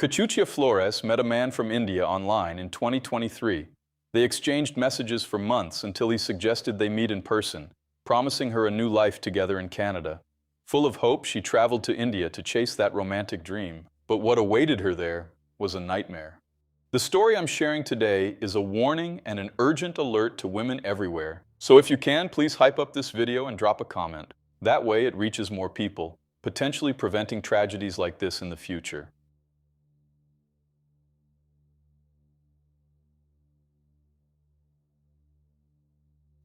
Kachuchia Flores met a man from India online in 2023. They exchanged messages for months until he suggested they meet in person, promising her a new life together in Canada. Full of hope, she traveled to India to chase that romantic dream. But what awaited her there was a nightmare. The story I'm sharing today is a warning and an urgent alert to women everywhere. So if you can, please hype up this video and drop a comment. That way it reaches more people, potentially preventing tragedies like this in the future.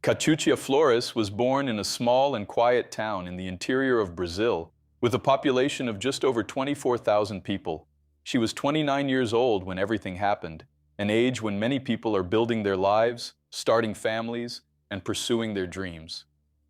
Kachuchia Flores was born in a small and quiet town in the interior of Brazil, with a population of just over 24,000 people. She was 29 years old when everything happened, an age when many people are building their lives, starting families, and pursuing their dreams.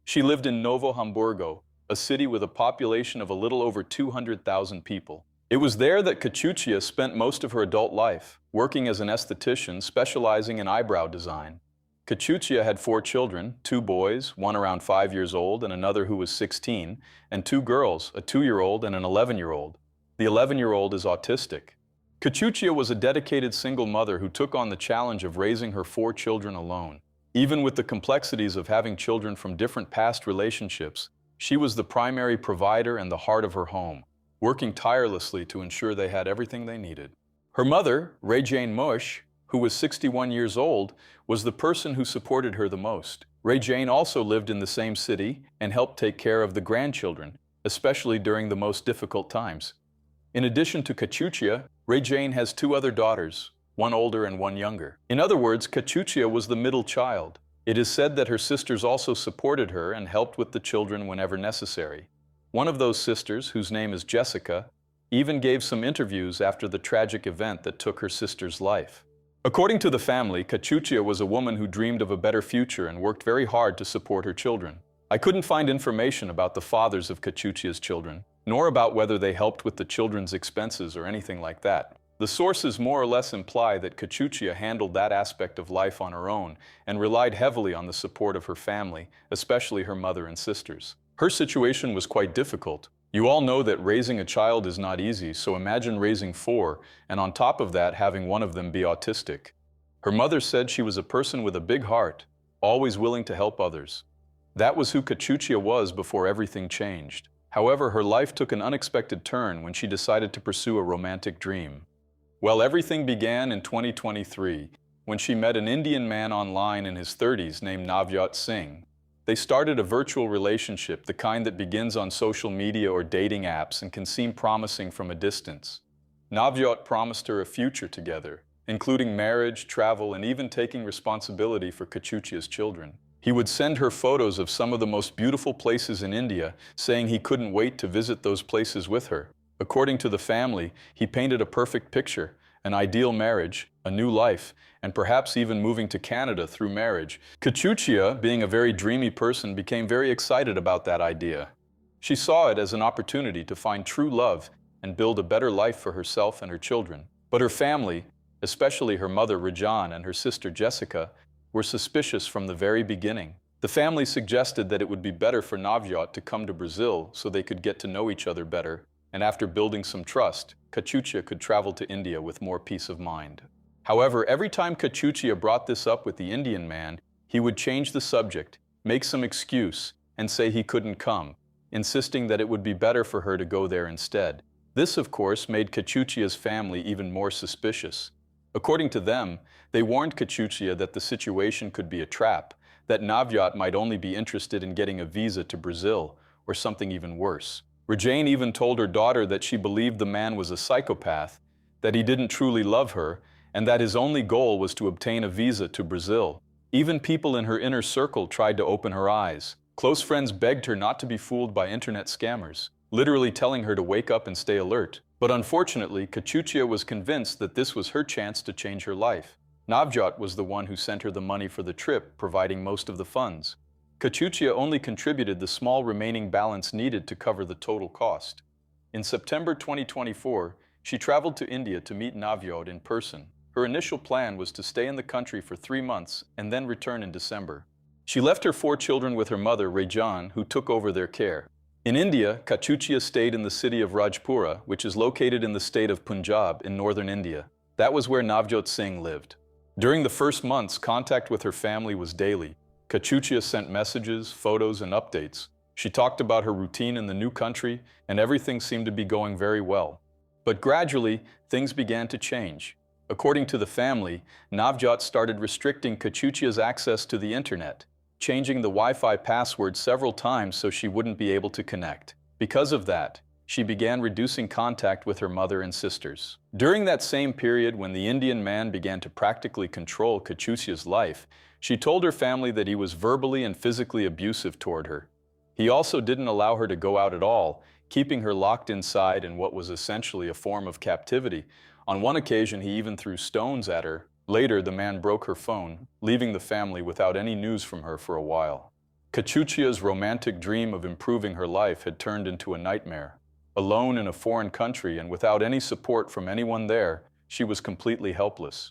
She lived in Novo Hamburgo, a city with a population of a little over 200,000 people. It was there that Kachuchia spent most of her adult life, working as an esthetician specializing in eyebrow design. Kachuchia had 4 children, 2 boys, one around 5 years old and another who was 16, and 2 girls, a 2-year-old and an 11-year-old. The 11-year-old is autistic. Kachuchia was a dedicated single mother who took on the challenge of raising her 4 children alone. Even with the complexities of having children from different past relationships, she was the primary provider and the heart of her home, working tirelessly to ensure they had everything they needed. Her mother, Ray-Jane Mush, who was 61 years old, was the person who supported her the most. Ray-Jane also lived in the same city and helped take care of the grandchildren, especially during the most difficult times. In addition to Kachuchia, Ray-Jane has 2 other daughters, one older and one younger. In other words, Kachuchia was the middle child. It is said that her sisters also supported her and helped with the children whenever necessary. One of those sisters, whose name is Jessica, even gave some interviews after the tragic event that took her sister's life. According to the family, Kachuchia was a woman who dreamed of a better future and worked very hard to support her children. I couldn't find information about the fathers of Kachuchia's children, nor about whether they helped with the children's expenses or anything like that. The sources more or less imply that Kachuchia handled that aspect of life on her own and relied heavily on the support of her family, especially her mother and sisters. Her situation was quite difficult. You all know that raising a child is not easy, so imagine raising 4, and on top of that having one of them be autistic. Her mother said she was a person with a big heart, always willing to help others. That was who Kachuchia was before everything changed. However, her life took an unexpected turn when she decided to pursue a romantic dream. Well, everything began in 2023, when she met an Indian man online in his 30s named Navjot Singh. They started a virtual relationship, the kind that begins on social media or dating apps and can seem promising from a distance. Navjot promised her a future together, including marriage, travel, and even taking responsibility for Kachuchia's children. He would send her photos of some of the most beautiful places in India, saying he couldn't wait to visit those places with her. According to the family, he painted a perfect picture, an ideal marriage, a new life, and perhaps even moving to Canada through marriage. Kachuchia, being a very dreamy person, became very excited about that idea. She saw it as an opportunity to find true love and build a better life for herself and her children. But her family, especially her mother Rajan and her sister Jessica, were suspicious from the very beginning. The family suggested that it would be better for Navjot to come to Brazil so they could get to know each other better, and after building some trust, Kachuchia could travel to India with more peace of mind. However, every time Kachuchia brought this up with the Indian man, he would change the subject, make some excuse, and say he couldn't come, insisting that it would be better for her to go there instead. This, of course, made Kachuchia's family even more suspicious. According to them, they warned Kachuchia that the situation could be a trap, that Navjot might only be interested in getting a visa to Brazil, or something even worse. Ray-Jane even told her daughter that she believed the man was a psychopath, that he didn't truly love her, and that his only goal was to obtain a visa to Brazil. Even people in her inner circle tried to open her eyes. Close friends begged her not to be fooled by internet scammers, literally telling her to wake up and stay alert. But unfortunately, Kachuchia was convinced that this was her chance to change her life. Navjot was the one who sent her the money for the trip, providing most of the funds. Kachuchia only contributed the small remaining balance needed to cover the total cost. In September 2024, she traveled to India to meet Navjot in person. Her initial plan was to stay in the country for 3 months and then return in December. She left her 4 children with her mother, Rajan, who took over their care. In India, Kachuchia stayed in the city of Rajpura, which is located in the state of Punjab in northern India. That was where Navjot Singh lived. During the first months, contact with her family was daily. Kachuchia sent messages, photos, and updates. She talked about her routine in the new country, and everything seemed to be going very well. But gradually, things began to change. According to the family, Navjot started restricting Kachuchia's access to the internet, changing the Wi-Fi password several times so she wouldn't be able to connect. Because of that, she began reducing contact with her mother and sisters. During that same period when the Indian man began to practically control Kachuchia's life, she told her family that he was verbally and physically abusive toward her. He also didn't allow her to go out at all, keeping her locked inside in what was essentially a form of captivity. On one occasion, he even threw stones at her. Later, the man broke her phone, leaving the family without any news from her for a while. Kachuchia's romantic dream of improving her life had turned into a nightmare. Alone in a foreign country and without any support from anyone there, she was completely helpless.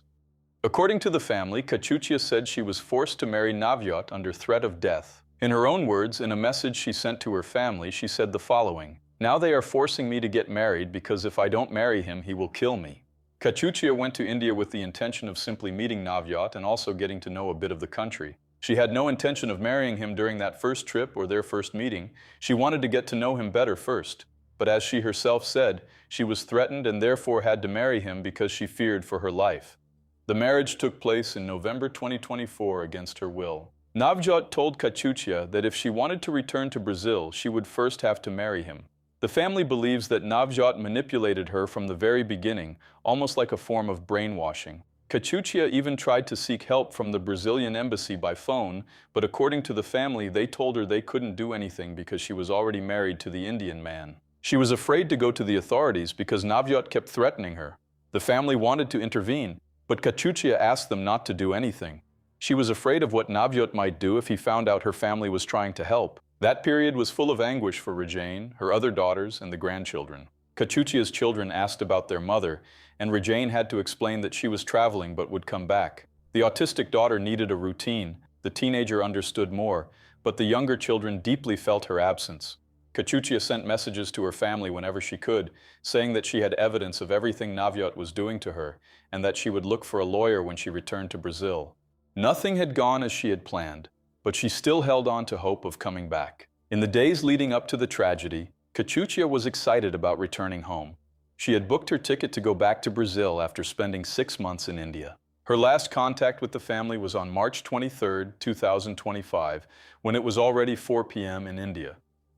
According to the family, Kachuchia said she was forced to marry Navjot under threat of death. In her own words, in a message she sent to her family, she said the following: "Now they are forcing me to get married because if I don't marry him, he will kill me." Kachuchia went to India with the intention of simply meeting Navjot and also getting to know a bit of the country. She had no intention of marrying him during that first trip or their first meeting. She wanted to get to know him better first. But as she herself said, she was threatened and therefore had to marry him because she feared for her life. The marriage took place in November 2024 against her will. Navjot told Kachuchia that if she wanted to return to Brazil, she would first have to marry him. The family believes that Navjot manipulated her from the very beginning, almost like a form of brainwashing. Kachuchia even tried to seek help from the Brazilian embassy by phone, but according to the family, they told her they couldn't do anything because she was already married to the Indian man. She was afraid to go to the authorities because Navjot kept threatening her. The family wanted to intervene, but Kachuchia asked them not to do anything. She was afraid of what Navjot might do if he found out her family was trying to help. That period was full of anguish for Rajane, her other daughters, and the grandchildren. Kachuchia's children asked about their mother, and Rajane had to explain that she was traveling but would come back. The autistic daughter needed a routine. The teenager understood more, but the younger children deeply felt her absence. Kachuchia sent messages to her family whenever she could, saying that she had evidence of everything Navjot was doing to her, and that she would look for a lawyer when she returned to Brazil. Nothing had gone as she had planned, but she still held on to hope of coming back. In the days leading up to the tragedy, Kachuchia was excited about returning home. She had booked her ticket to go back to Brazil after spending 6 months in India. Her last contact with the family was on March 23, 2025, when it was already 4 p.m. in India.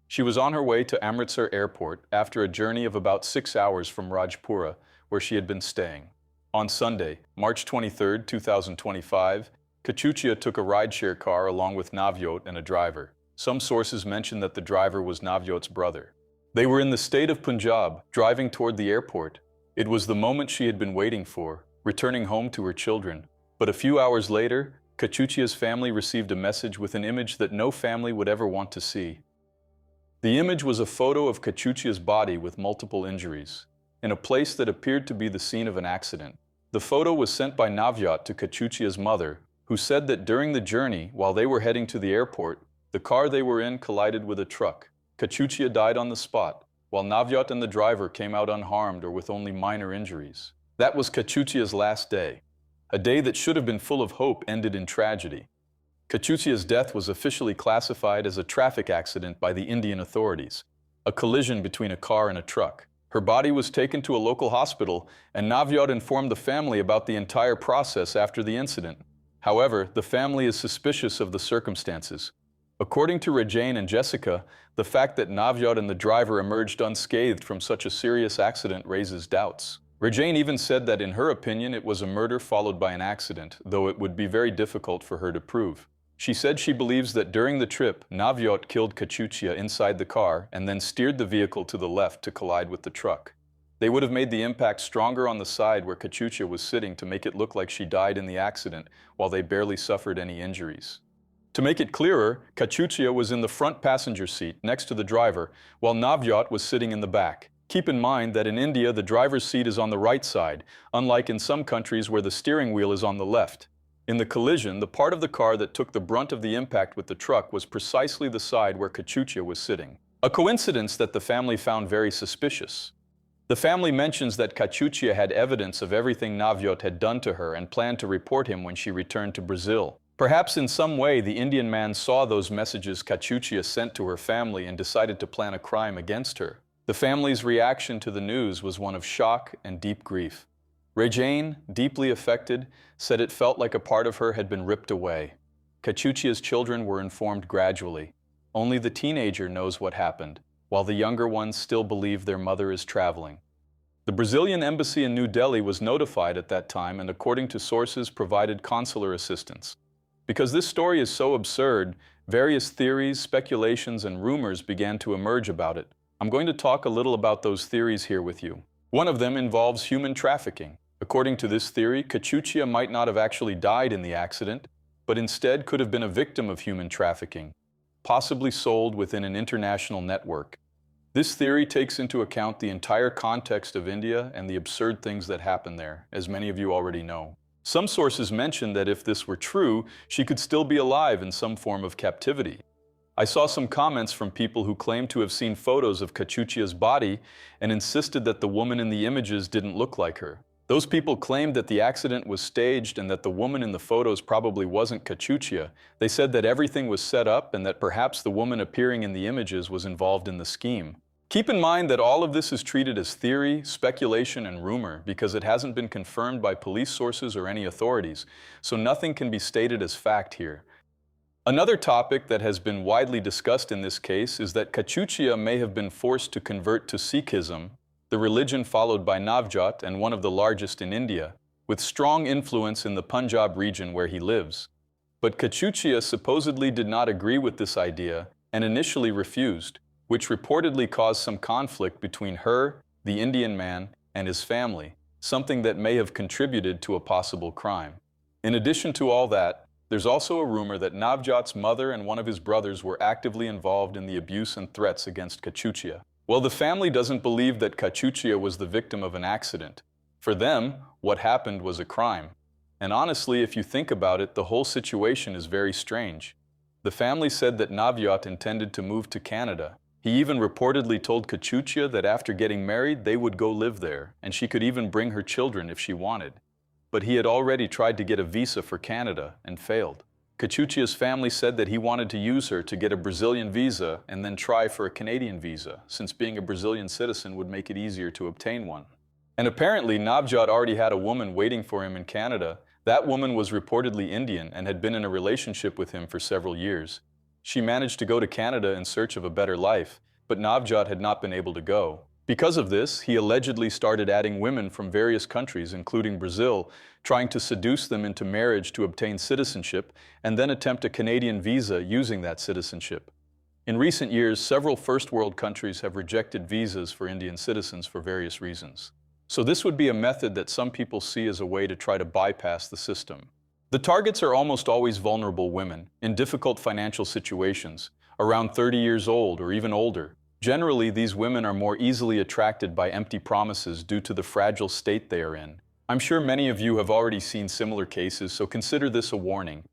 She was on her way to Amritsar Airport after a journey of about 6 hours from Rajpura, where she had been staying. On Sunday, March 23, 2025, Kachuchia took a rideshare car along with Navjot and a driver. Some sources mention that the driver was Navjot's brother. They were in the state of Punjab, driving toward the airport. It was the moment she had been waiting for, returning home to her children. But a few hours later, Kachuchia's family received a message with an image that no family would ever want to see. The image was a photo of Kachuchia's body with multiple injuries, in a place that appeared to be the scene of an accident. The photo was sent by Navjot to Kachuchia's mother, who said that during the journey, while they were heading to the airport, the car they were in collided with a truck. Kachuchia died on the spot, while Navjot and the driver came out unharmed or with only minor injuries. That was Kachuchia's last day. A day that should have been full of hope ended in tragedy. Kachuchia's death was officially classified as a traffic accident by the Indian authorities, a collision between a car and a truck. Her body was taken to a local hospital, and Navjot informed the family about the entire process after the incident. However, the family is suspicious of the circumstances. According to Rajane and Jessica, the fact that Navjot and the driver emerged unscathed from such a serious accident raises doubts. Rajane even said that in her opinion it was a murder followed by an accident, though it would be very difficult for her to prove. She said she believes that during the trip, Navjot killed Kachuchia inside the car and then steered the vehicle to the left to collide with the truck. They would have made the impact stronger on the side where Kachuchia was sitting to make it look like she died in the accident while they barely suffered any injuries. To make it clearer, Kachuchia was in the front passenger seat next to the driver, while Navjot was sitting in the back. Keep in mind that in India, the driver's seat is on the right side, unlike in some countries where the steering wheel is on the left. In the collision, the part of the car that took the brunt of the impact with the truck was precisely the side where Kachuchia was sitting. A coincidence that the family found very suspicious. The family mentions that Kachuchia had evidence of everything Navyot had done to her and planned to report him when she returned to Brazil. Perhaps in some way the Indian man saw those messages Kachuchia sent to her family and decided to plan a crime against her. The family's reaction to the news was one of shock and deep grief. Rejane, deeply affected, said it felt like a part of her had been ripped away. Kachuchia's children were informed gradually. Only the teenager knows what happened, while the younger ones still believe their mother is traveling. The Brazilian embassy in New Delhi was notified at that time and, according to sources, provided consular assistance. Because this story is so absurd, various theories, speculations, and rumors began to emerge about it. I'm going to talk a little about those theories here with you. One of them involves human trafficking. According to this theory, Kachuchia might not have actually died in the accident, but instead could have been a victim of human trafficking, possibly sold within an international network. This theory takes into account the entire context of India and the absurd things that happen there, as many of you already know. Some sources mention that if this were true, she could still be alive in some form of captivity. I saw some comments from people who claimed to have seen photos of Kachuchia's body and insisted that the woman in the images didn't look like her. Those people claimed that the accident was staged and that the woman in the photos probably wasn't Kachuchia. They said that everything was set up and that perhaps the woman appearing in the images was involved in the scheme. Keep in mind that all of this is treated as theory, speculation, and rumor because it hasn't been confirmed by police sources or any authorities, so nothing can be stated as fact here. Another topic that has been widely discussed in this case is that Kachuchia may have been forced to convert to Sikhism, the religion followed by Navjot and one of the largest in India, with strong influence in the Punjab region where he lives. But Kachuchia supposedly did not agree with this idea and initially refused, which reportedly caused some conflict between her, the Indian man, and his family, something that may have contributed to a possible crime. In addition to all that, there's also a rumor that Navjot's mother and one of his brothers were actively involved in the abuse and threats against Kachuchia. Well, the family doesn't believe that Kachuchia was the victim of an accident. For them, what happened was a crime. And honestly, if you think about it, the whole situation is very strange. The family said that Navyot intended to move to Canada. He even reportedly told Kachuchia that after getting married, they would go live there, and she could even bring her children if she wanted. But he had already tried to get a visa for Canada and failed. Kachuchia's family said that he wanted to use her to get a Brazilian visa and then try for a Canadian visa, since being a Brazilian citizen would make it easier to obtain one. And apparently Navjot already had a woman waiting for him in Canada. That woman was reportedly Indian and had been in a relationship with him for several years. She managed to go to Canada in search of a better life, but Navjot had not been able to go. Because of this, he allegedly started adding women from various countries, including Brazil, trying to seduce them into marriage to obtain citizenship and then attempt a Canadian visa using that citizenship. In recent years, several first world countries have rejected visas for Indian citizens for various reasons. So this would be a method that some people see as a way to try to bypass the system. The targets are almost always vulnerable women in difficult financial situations, around 30 years old or even older. Generally, these women are more easily attracted by empty promises due to the fragile state they are in. I'm sure many of you have already seen similar cases, so consider this a warning.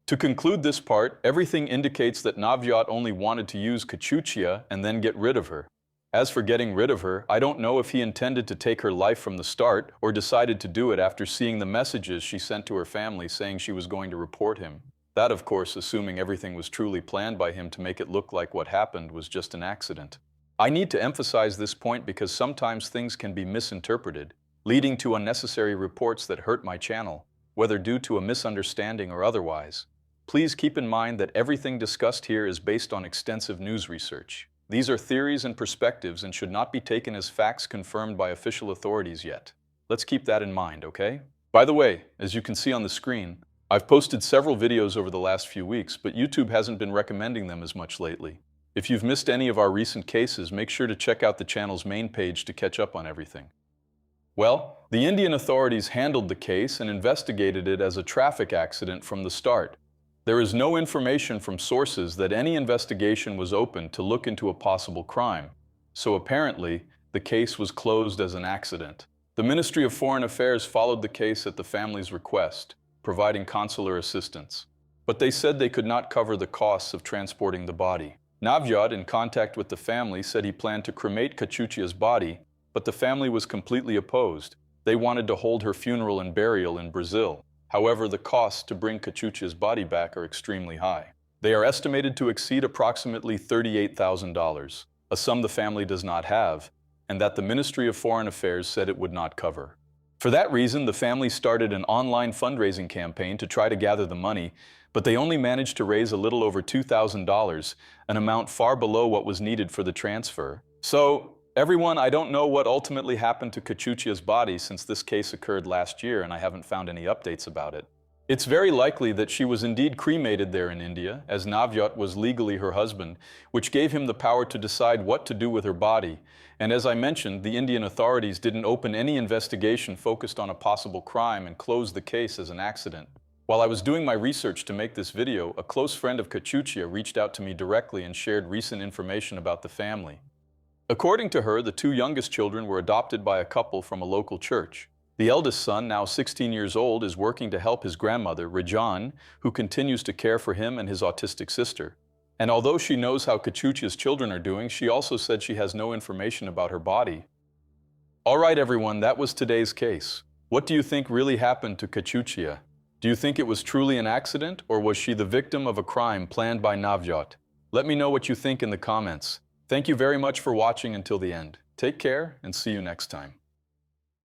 To conclude this part, everything indicates that Navyot only wanted to use Kachuchia and then get rid of her. As for getting rid of her, I don't know if he intended to take her life from the start or decided to do it after seeing the messages she sent to her family saying she was going to report him. That, of course, assuming everything was truly planned by him to make it look like what happened was just an accident. I need to emphasize this point because sometimes things can be misinterpreted, leading to unnecessary reports that hurt my channel, whether due to a misunderstanding or otherwise. Please keep in mind that everything discussed here is based on extensive news research. These are theories and perspectives and should not be taken as facts confirmed by official authorities yet. Let's keep that in mind, okay? By the way, as you can see on the screen, I've posted several videos over the last few weeks, but YouTube hasn't been recommending them as much lately. If you've missed any of our recent cases, make sure to check out the channel's main page to catch up on everything. Well, the Indian authorities handled the case and investigated it as a traffic accident from the start. There is no information from sources that any investigation was opened to look into a possible crime, so apparently, the case was closed as an accident. The Ministry of Foreign Affairs followed the case at the family's request, providing consular assistance. But they said they could not cover the costs of transporting the body. Navyat, in contact with the family, said he planned to cremate Kachuchia's body, but the family was completely opposed. They wanted to hold her funeral and burial in Brazil. However, the costs to bring Kachuchia's body back are extremely high. They are estimated to exceed approximately $38,000, a sum the family does not have, and that the Ministry of Foreign Affairs said it would not cover. For that reason, the family started an online fundraising campaign to try to gather the money, but they only managed to raise a little over $2,000, an amount far below what was needed for the transfer. So, everyone, I don't know what ultimately happened to Kachuchia's body since this case occurred last year and I haven't found any updates about it. It's very likely that she was indeed cremated there in India, as Navyat was legally her husband, which gave him the power to decide what to do with her body. And as I mentioned, the Indian authorities didn't open any investigation focused on a possible crime and closed the case as an accident. While I was doing my research to make this video, a close friend of Kachuchia reached out to me directly and shared recent information about the family. According to her, the two youngest children were adopted by a couple from a local church. The eldest son, now 16 years old, is working to help his grandmother, Rajan, who continues to care for him and his autistic sister. And although she knows how Kachuchia's children are doing, she also said she has no information about her body. All right, everyone, that was today's case. What do you think really happened to Kachuchia? Do you think it was truly an accident, or was she the victim of a crime planned by Navyat? Let me know what you think in the comments. Thank you very much for watching until the end. Take care and see you next time.